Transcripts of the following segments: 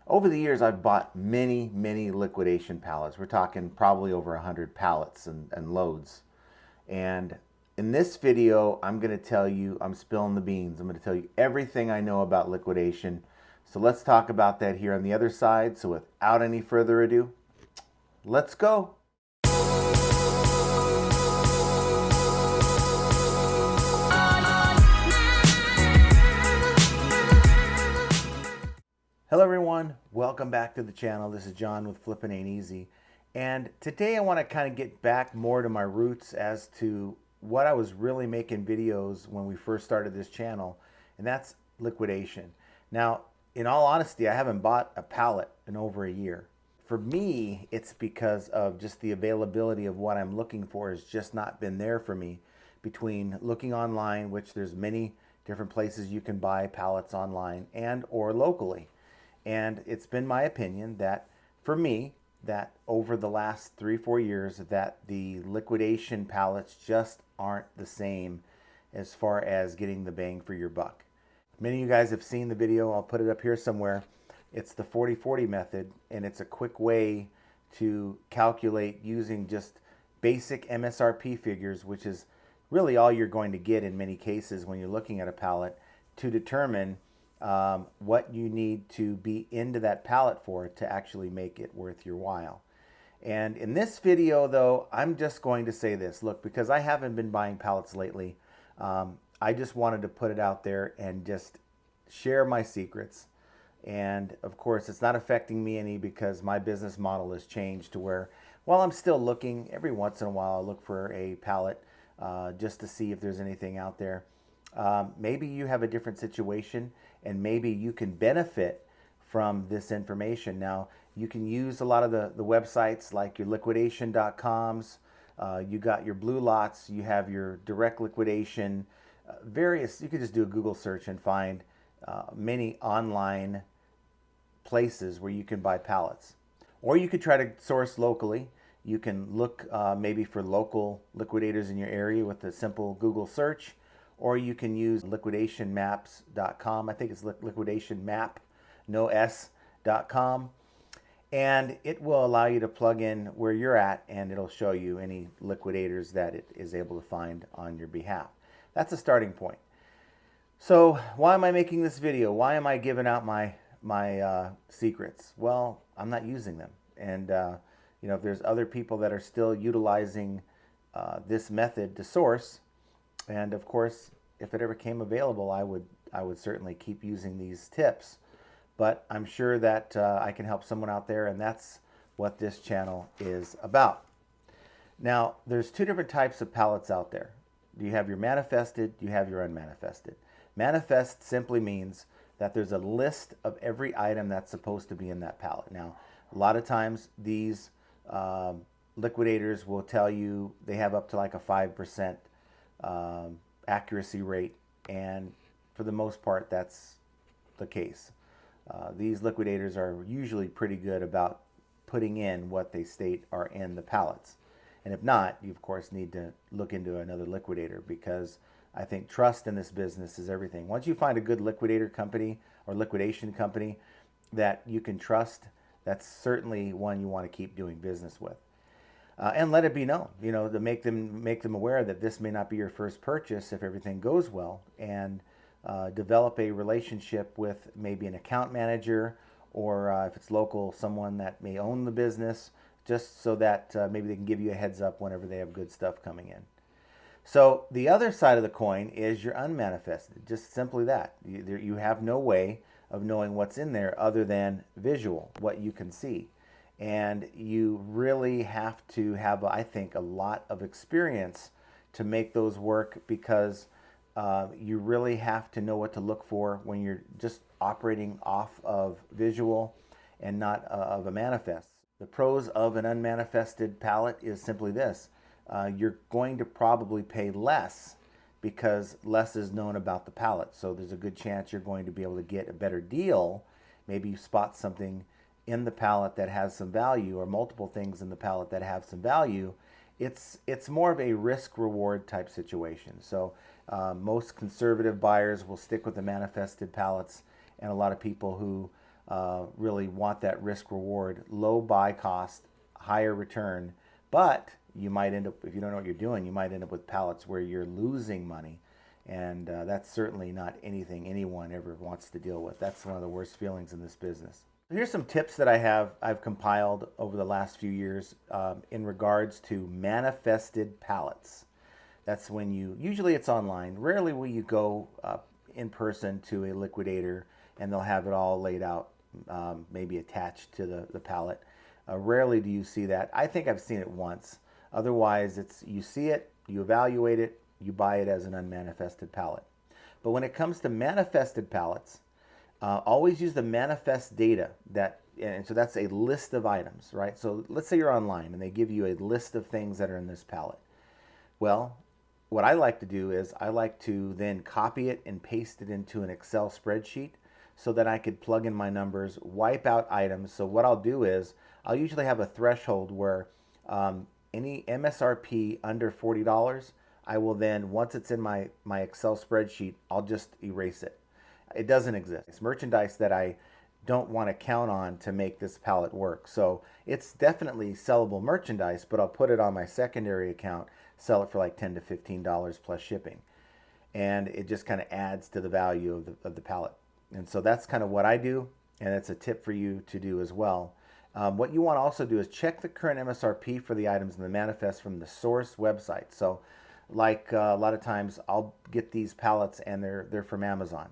Over the years, I've bought many liquidation pallets. We're talking probably over 100 pallets and loads. And in this video, I'm going to tell you, I'm spilling the beans. I'm going to tell you everything I know about liquidation. So let's talk about that here on the other side. So without any further ado, let's go. Hello everyone, welcome back to the channel. This is John with Flippin' Ain't Easy. And today I want to kind of get back more to my roots as to what I was really making videos when we first started this channel, and that's liquidation. Now, in all honesty, I haven't bought a pallet in over a year. For me, it's because of just the availability of what I'm looking for has just not been there for me, between looking online, which there's many different places you can buy pallets online, and or locally. And it's been my opinion that, for me, that over the last 3-4 years, that the liquidation pallets just aren't the same as far as getting the bang for your buck. Many of you guys have seen the video. I'll put it up here somewhere. It's the 40-40 method, and it's a quick way to calculate using just basic MSRP figures, which is really all you're going to get in many cases when you're looking at a pallet, to determine what you need to be into that pallet for to actually make it worth your while. And in this video, though, I'm just going to say this. Look, because I haven't been buying pallets lately, I just wanted to put it out there and just share my secrets. And of course, it's not affecting me any, because my business model has changed to where, while I'm still looking, every once in a while I look for a pallet just to see if there's anything out there. Maybe you have a different situation, and maybe you can benefit from this information. Now, you can use a lot of the websites like your liquidation.coms, you got your blue lots, you have your direct liquidation, various, you could just do a Google search and find many online places where you can buy pallets. Or you could try to source locally. You can look maybe for local liquidators in your area with a simple Google search. Or you can use liquidationmaps.com. I think it's liquidationmap, no S.com. And it will allow you to plug in where you're at, and it'll show you any liquidators that it is able to find on your behalf. That's a starting point. So why am I making this video? Why am I giving out my secrets? Well, I'm not using them. And you know, if there's other people that are still utilizing this method to source, and of course, if it ever came available, I would certainly keep using these tips. But I'm sure that I can help someone out there, and that's what this channel is about. Now, there's two different types of pallets out there. You have your manifested, you have your unmanifested. Manifest simply means that there's a list of every item that's supposed to be in that pallet. Now, a lot of times these liquidators will tell you they have up to like a 5% accuracy rate, and for the most part that's the case. These liquidators are usually pretty good about putting in what they state are in the pallets, and if not, you of course need to look into another liquidator, because I think trust in this business is everything. Once you find a good liquidator company or liquidation company that you can trust, that's certainly one you want to keep doing business with. And let it be known, you know, to make them aware that this may not be your first purchase if everything goes well, and develop a relationship with maybe an account manager, or if it's local, someone that may own the business, just so that maybe they can give you a heads up whenever they have good stuff coming in. So the other side of the coin is your unmanifested, just simply that. You have no way of knowing what's in there other than visual, what you can see. And you really have to have, I think, a lot of experience to make those work, because you really have to know what to look for when you're just operating off of visual and not of a manifest. The pros of an unmanifested pallet is simply this. You're going to probably pay less, because less is known about the pallet. So there's a good chance you're going to be able to get a better deal. Maybe you spot something in the pallet that has some value, or multiple things in the pallet that have some value. It's more of a risk reward type situation. So most conservative buyers will stick with the manifested pallets, and a lot of people who really want that risk reward, low buy cost, higher return. But you might end up, if you don't know what you're doing, you might end up with pallets where you're losing money. And that's certainly not anything anyone ever wants to deal with. That's one of the worst feelings in this business. Here's some tips that I've compiled over the last few years in regards to manifested pallets. That's when usually it's online. Rarely will you go in person to a liquidator and they'll have it all laid out, maybe attached to the pallet. Rarely do you see that. I think I've seen it once. Otherwise, you see it, you evaluate it, you buy it as an unmanifested pallet. But when it comes to manifested pallets, always use the manifest data and so that's a list of items, right? So let's say you're online and they give you a list of things that are in this pallet. Well, what I like to do is I like to then copy it and paste it into an Excel spreadsheet so that I could plug in my numbers, wipe out items. So what I'll do is I'll usually have a threshold where any MSRP under $40, I will then, once it's in my Excel spreadsheet, I'll just erase it. It doesn't exist. It's merchandise that I don't want to count on to make this pallet work. So it's definitely sellable merchandise, but I'll put it on my secondary account, sell it for like $10 to $15 plus shipping. And it just kind of adds to the value of the pallet. And so that's kind of what I do, and it's a tip for you to do as well. What you want to also do is check the current MSRP for the items in the manifest from the source website. So like a lot of times I'll get these pallets and they're from Amazon.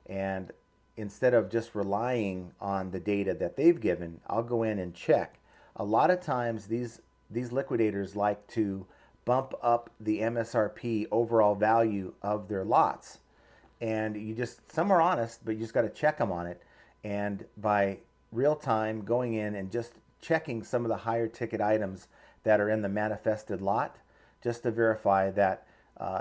And instead of just relying on the data that they've given, I'll go in and check. A lot of times these liquidators like to bump up the MSRP overall value of their lots. And some are honest, but you just got to check them on it. And by real time going in and just checking some of the higher ticket items that are in the manifested lot, just to verify that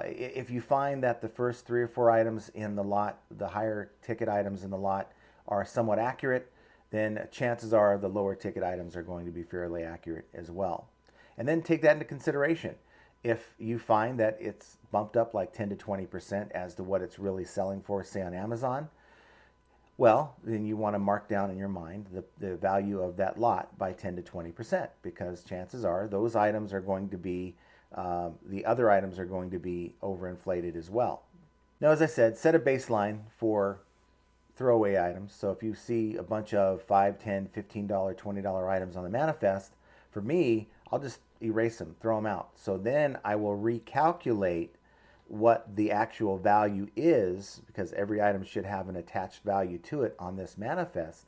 if you find that the first 3 or 4 items in the lot, the higher ticket items in the lot, are somewhat accurate, then chances are the lower ticket items are going to be fairly accurate as well. And then take that into consideration. If you find that it's bumped up like 10 to 20% as to what it's really selling for, say on Amazon, well, then you want to mark down in your mind the value of that lot by 10 to 20%, because chances are those items are going to be the other items are going to be overinflated as well. Now, as I said, set a baseline for throwaway items. So if you see a bunch of $5, $10, $15, $20 items on the manifest, for me, I'll just erase them, throw them out. So then I will recalculate what the actual value is, because every item should have an attached value to it on this manifest.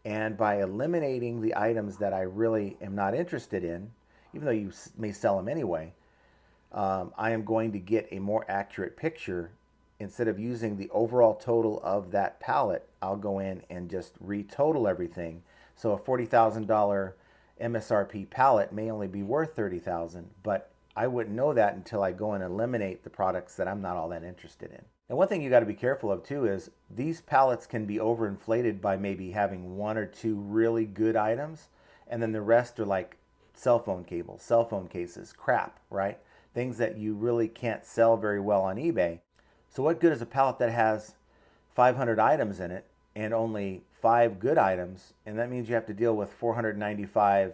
And by eliminating the items that I really am not interested in, even though you may sell them anyway, I am going to get a more accurate picture. Instead of using the overall total of that pallet, I'll go in and just retotal everything. So a $40,000 MSRP pallet may only be worth $30,000, but I wouldn't know that until I go and eliminate the products that I'm not all that interested in. And one thing you got to be careful of too is these pallets can be overinflated by maybe having 1 or 2 really good items, and then the rest are like cell phone cables, cell phone cases, crap, right? Things that you really can't sell very well on eBay. So what good is a pallet that has 500 items in it and only 5 good items? And that means you have to deal with 495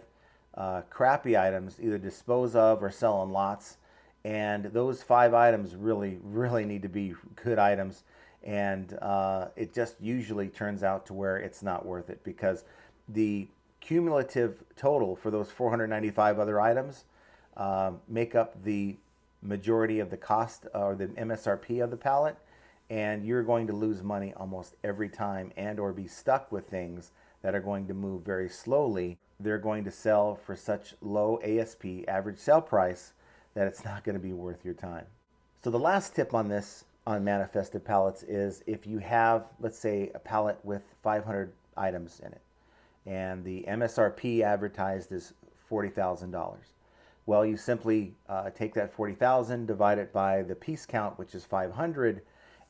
crappy items, either dispose of or sell on lots. And those 5 items really, really need to be good items. And it just usually turns out to where it's not worth it, because the cumulative total for those 495 other items make up the majority of the cost or the MSRP of the pallet, and you're going to lose money almost every time and or be stuck with things that are going to move very slowly. They're going to sell for such low ASP, average sale price, that it's not going to be worth your time. So the last tip on this, on manifested pallets, is if you have, let's say, a pallet with 500 items in it, and the MSRP advertised is $40,000. Well, you simply take that 40,000, divide it by the piece count, which is 500,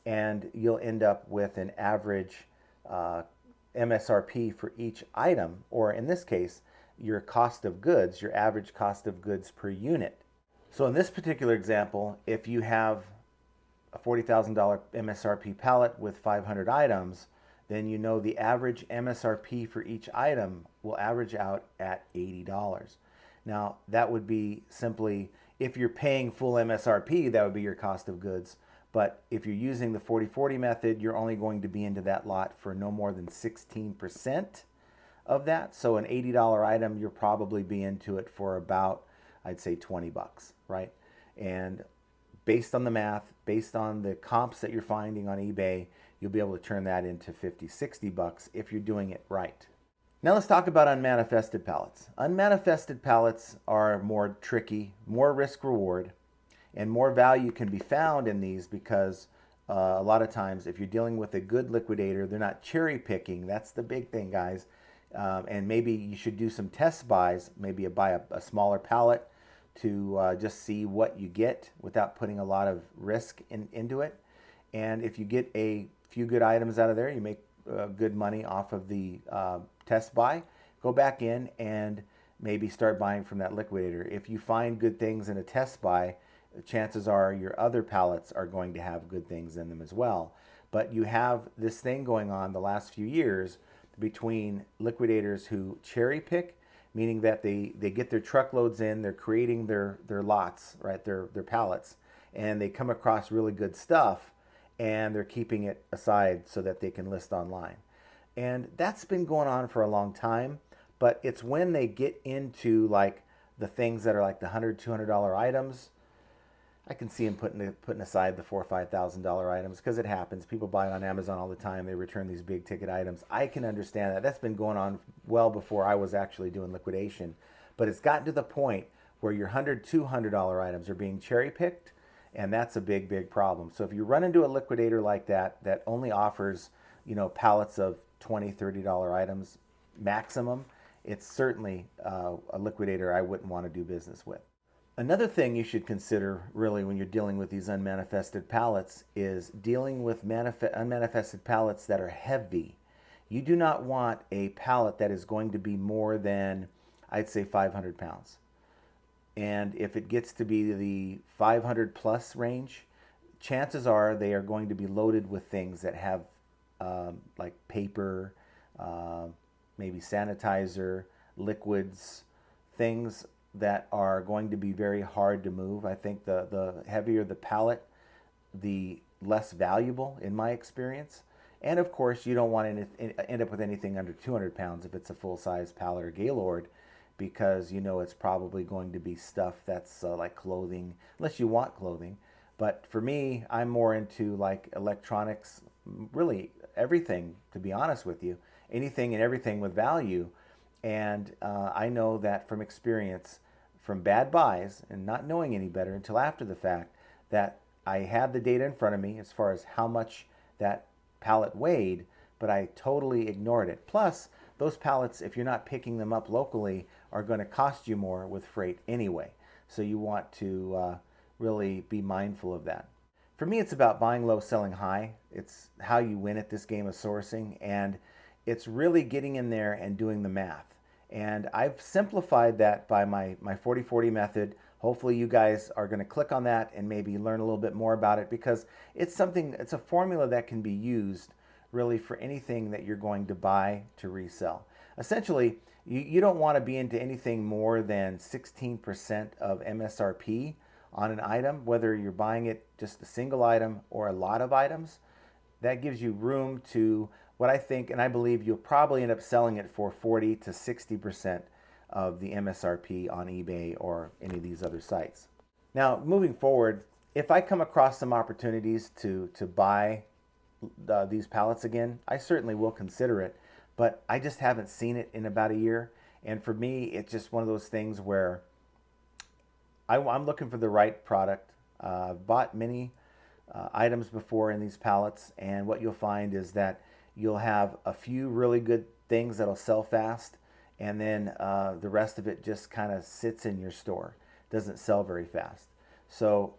and you'll end up with an average MSRP for each item, or in this case, your cost of goods, your average cost of goods per unit. So in this particular example, if you have a $40,000 MSRP pallet with 500 items, then you know the average MSRP for each item will average out at $80. Now, that would be simply, if you're paying full MSRP, that would be your cost of goods. But if you're using the 40/40 method, you're only going to be into that lot for no more than 16% of that. So an $80 item, you'll probably be into it for about, I'd say, 20 bucks, right? And based on the math, based on the comps that you're finding on eBay, you'll be able to turn that into 50, 60 bucks if you're doing it right. Now let's talk about unmanifested pallets. Unmanifested pallets are more tricky, more risk reward, and more value can be found in these because a lot of times if you're dealing with a good liquidator, they're not cherry picking. That's the big thing, guys. And maybe you should do some test buys, maybe buy a smaller pallet to just see what you get without putting a lot of risk into it. And if you get a few good items out of there, you make good money off of the test buy, go back in and maybe start buying from that liquidator. If you find good things in a test buy, chances are your other pallets are going to have good things in them as well. But you have this thing going on the last few years between liquidators who cherry pick, meaning that they get their truckloads in, they're creating their lots, right, their pallets, and they come across really good stuff, and they're keeping it aside so that they can list online. And that's been going on for a long time, but it's when they get into like the things that are like the $100, $200 items, I can see them putting aside the $4,000 or $5,000 items because it happens. People buy it on Amazon all the time. They return these big ticket items. I can understand that. That's been going on well before I was actually doing liquidation. But it's gotten to the point where your $100, $200 items are being cherry picked, and that's a big, big problem. So if you run into a liquidator like that, that only offers, you know, pallets of $20, $30 items maximum, it's certainly a liquidator I wouldn't want to do business with. Another thing you should consider really when you're dealing with these unmanifested pallets is dealing with unmanifested pallets that are heavy. You do not want a pallet that is going to be more than, I'd say, 500 pounds. And if it gets to be the 500 plus range, chances are they are going to be loaded with things that have like paper, maybe sanitizer, liquids, things that are going to be very hard to move. I think the heavier the pallet, the less valuable in my experience. And of course, you don't want to end up with anything under 200 pounds if it's a full-size pallet or Gaylord, because you know it's probably going to be stuff that's like clothing, unless you want clothing. But for me, I'm more into like electronics, really everything, to be honest with you, anything and everything with value. And I know that from experience, from bad buys and not knowing any better until after the fact, that I had the data in front of me as far as how much that pallet weighed, but I totally ignored it. Plus, those pallets, if you're not picking them up locally, are going to cost you more with freight anyway. So you want to really be mindful of that. For me, it's about buying low, selling high. It's how you win at this game of sourcing, and it's really getting in there and doing the math. And I've simplified that by my 40/40 method. Hopefully you guys are going to click on that and maybe learn a little bit more about it, because it's a formula that can be used really for anything that you're going to buy to resell. Essentially, you don't want to be into anything more than 16% of MSRP on an item, whether you're buying it just a single item or a lot of items. That gives you room to, what I think and I believe, you'll probably end up selling it for 40 to 60% of the MSRP on eBay or any of these other sites. Now, moving forward, if I come across some opportunities to buy these pallets again, I certainly will consider it, but I just haven't seen it in about a year. And for me, it's just one of those things where I'm looking for the right product. I've bought many items before in these pallets, and what you'll find is that you'll have a few really good things that'll sell fast, and then the rest of it just kind of sits in your store. Doesn't sell very fast. So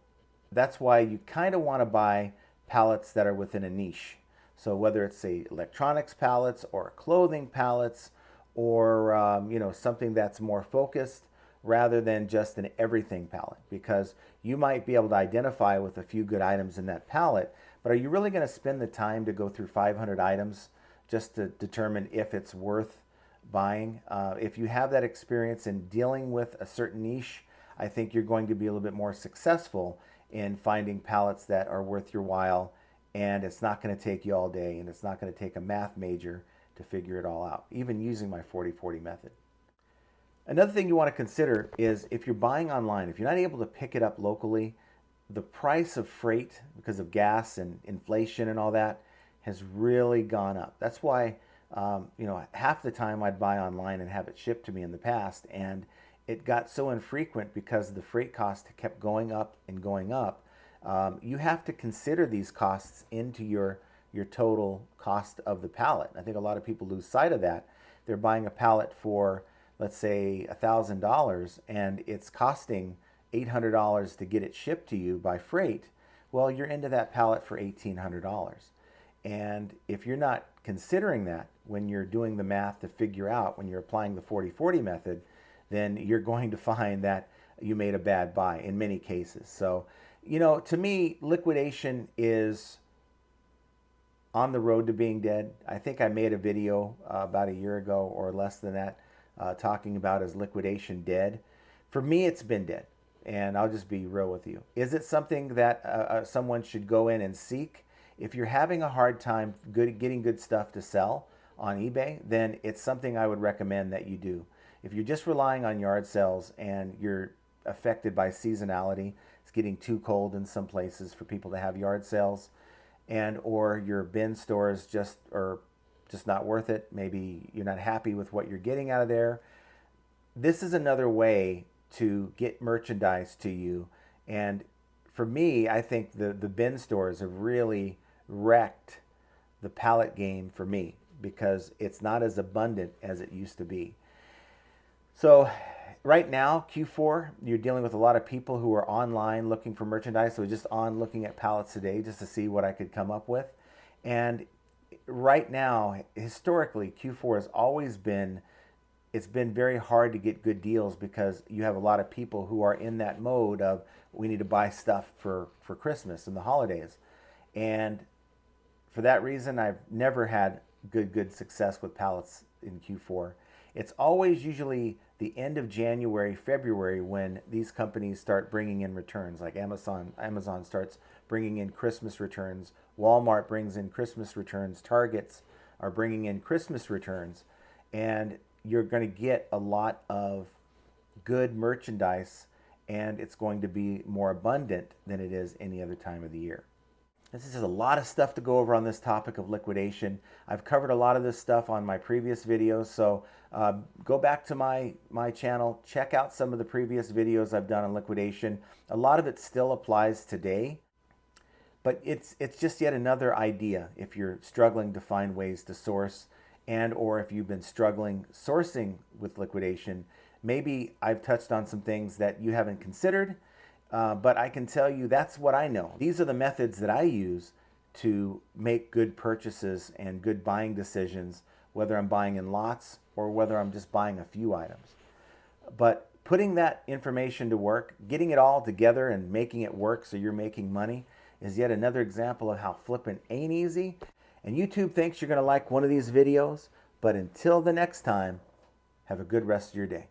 that's why you kind of want to buy pallets that are within a niche. So whether it's a electronics pallets or clothing pallets, or you know, something that's more focused rather than just an everything pallet, because you might be able to identify with a few good items in that pallet, but are you really going to spend the time to go through 500 items just to determine if it's worth buying. If you have that experience in dealing with a certain niche, I think you're going to be a little bit more successful in finding pallets that are worth your while, and it's not going to take you all day, and it's not going to take a math major to figure it all out, even using my 40/40 method. Another thing you want to consider is if you're buying online, if you're not able to pick it up locally, the price of freight, because of gas and inflation and all that, has really gone up. That's why, half the time I'd buy online and have it shipped to me in the past, and it got so infrequent because the freight cost kept going up and going up. You have to consider these costs into your total cost of the pallet. I think a lot of people lose sight of that. They're buying a pallet for, let's say, $1,000, and it's costing $800 to get it shipped to you by freight. Well, you're into that pallet for $1,800. And if you're not considering that when you're doing the math to figure out, when you're applying the 40/40 method, then you're going to find that you made a bad buy in many cases. So, to me, liquidation is on the road to being dead. I think I made a video about a year ago or less than that talking about is liquidation dead. For me, it's been dead. And I'll just be real with you. Is it something that someone should go in and seek? If you're having a hard time getting good stuff to sell on eBay, then it's something I would recommend that you do. If you're just relying on yard sales and you're affected by seasonality, it's getting too cold in some places for people to have yard sales, and or your bin stores just not worth it. Maybe you're not happy with what you're getting out of there. This is another way to get merchandise to you. And for me, I think the bin stores have really wrecked the pallet game for me because it's not as abundant as it used to be. So right now, Q4, you're dealing with a lot of people who are online looking for merchandise. So just on looking at pallets today just to see what I could come up with. And right now, historically, Q4 has always been, it's been very hard to get good deals because you have a lot of people who are in that mode of we need to buy stuff for Christmas and the holidays. And for that reason, I've never had good success with pallets in Q4. It's always usually the end of January, February when these companies start bringing in returns, like Amazon starts bringing in Christmas returns, Walmart brings in Christmas returns, Targets are bringing in Christmas returns, and you're going to get a lot of good merchandise, and it's going to be more abundant than it is any other time of the year. This is a lot of stuff to go over on this topic of liquidation. I've covered a lot of this stuff on my previous videos, so go back to my channel, check out some of the previous videos I've done on liquidation. A lot of it still applies today, but it's just yet another idea if you're struggling to find ways to source, and or if you've been struggling sourcing with liquidation. Maybe I've touched on some things that you haven't considered, but I can tell you that's what I know. These are the methods that I use to make good purchases and good buying decisions, whether I'm buying in lots or whether I'm just buying a few items. But putting that information to work, getting it all together and making it work so you're making money is yet another example of how flipping ain't easy. And YouTube thinks you're going to like one of these videos, but until the next time, have a good rest of your day.